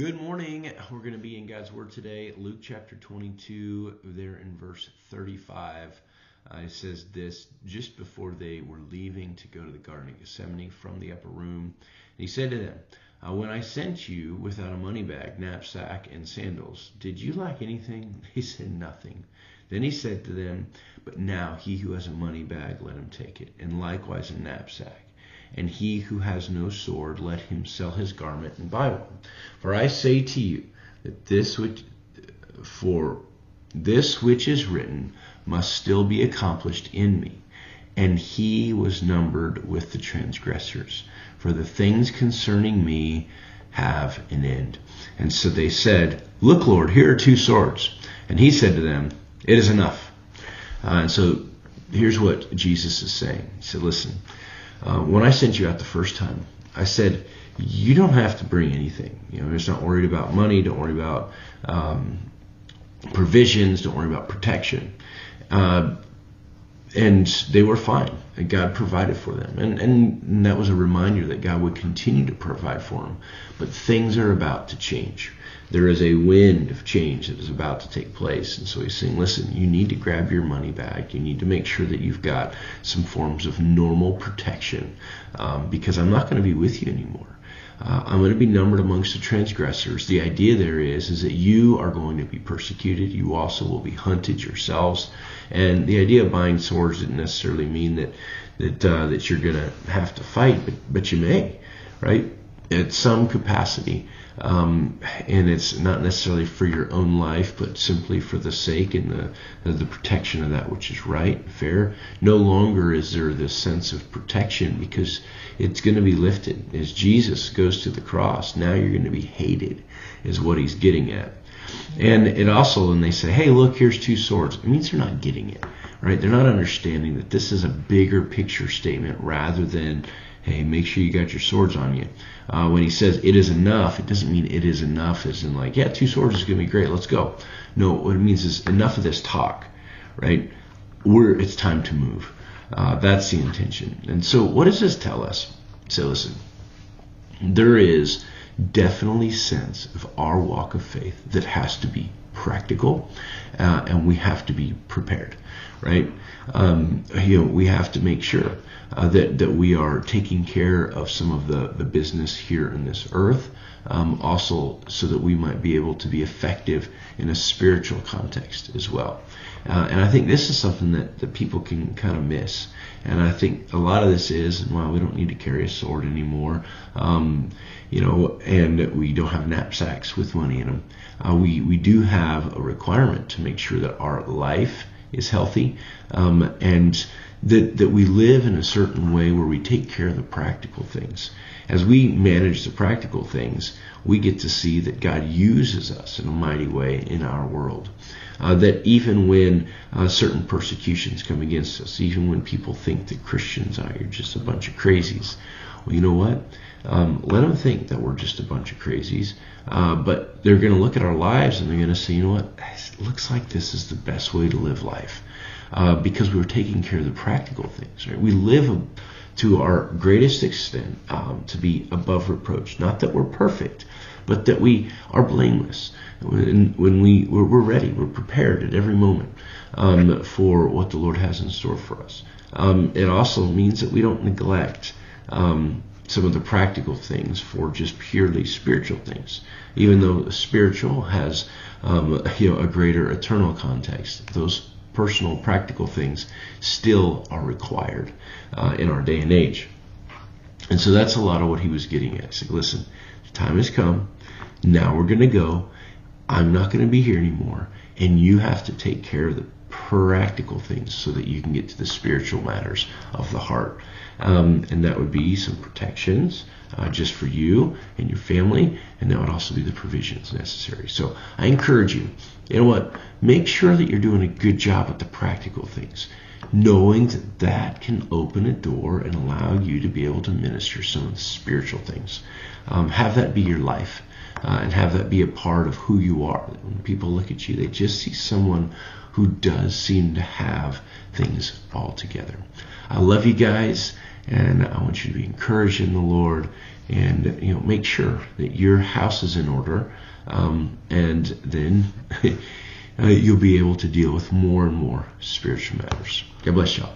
Good morning. We're going to be in God's Word today, Luke chapter 22, there in verse 35. It says this just before they were leaving to go to the Garden of Gethsemane from the upper room. And he said to them, when I sent you without a money bag, knapsack, and sandals, did you lack anything? They said nothing. Then he said to them, but now he who has a money bag, let him take it, and likewise a knapsack. And he who has no sword, let him sell his garment and buy one. For I say to you that this which is written must still be accomplished in me. And he was numbered with the transgressors. For the things concerning me have an end. And so they said, look, Lord, here are 2 swords. And he said to them, it is enough. And so here's what Jesus is saying. He said, listen, when I sent you out the first time, I said, you don't have to bring anything. Just not worried about money. Don't worry about provisions. Don't worry about protection. And they were fine. And God provided for them. And that was a reminder that God would continue to provide for them. But things are about to change. There is a wind of change that is about to take place. And so he's saying, listen, you need to grab your money bag. You need to make sure that you've got some forms of normal protection because I'm not going to be with you anymore. I'm going to be numbered amongst the transgressors. The idea there is that you are going to be persecuted. You also will be hunted yourselves. And the idea of buying swords didn't necessarily mean that you're going to have to fight, but you may, right? At some capacity. And it's not necessarily for your own life, but simply for the sake and the protection of that which is right, fair. No longer is there this sense of protection because it's going to be lifted. As Jesus goes to the cross, now you're going to be hated, is what he's getting at. And it also, when they say, hey, look, here's 2 swords, it means they're not getting it, right? They're not understanding that this is a bigger picture statement rather than, hey, make sure you got your swords on you. When he says it is enough, it doesn't mean it is enough as in like, yeah, 2 swords is going to be great, let's go. No, what it means is enough of this talk, right? It's time to move. That's the intention. And so what does this tell us? So listen, there is definitely sense of our walk of faith that has to be practical and we have to be prepared, right? We have to make sure that we are taking care of some of the business here in this earth, also so that we might be able to be effective in a spiritual context as well. And I think this is something that people can kind of miss. And I think a lot of this is, well, we don't need to carry a sword anymore, and we don't have knapsacks with money in them. We do have a requirement to make sure that our life is healthy, and that we live in a certain way where we take care of the practical things. As we manage the practical things, we get to see that God uses us in a mighty way in our world. That even when certain persecutions come against us, even when people think that Christians are just a bunch of crazies, well, you know what? Let them think that we're just a bunch of crazies, but they're going to look at our lives and they're going to say, you know what? It looks like this is the best way to live life because we're taking care of the practical things, right? We live to our greatest extent to be above reproach. Not that we're perfect, but that we are blameless. When we're ready, we're prepared at every moment for what the Lord has in store for us. It also means that we don't neglect some of the practical things for just purely spiritual things. Even though the spiritual has a greater eternal context, those personal practical things still are required in our day and age. And so that's a lot of what he was getting at. He said, listen, the time has come. Now we're going to go. I'm not going to be here anymore. And you have to take care of the practical things so that you can get to the spiritual matters of the heart. And that would be some protections just for you and your family. And that would also be the provisions necessary. So I encourage you, you know what? Make sure that you're doing a good job with the practical things, knowing that can open a door and allow you to be able to minister some of the spiritual things. Have that be your life. and have that be a part of who you are. When people look at you, they just see someone who does seem to have things all together. I love you guys, and I want you to be encouraged in the Lord, and make sure that your house is in order, and then you'll be able to deal with more and more spiritual matters. God bless y'all.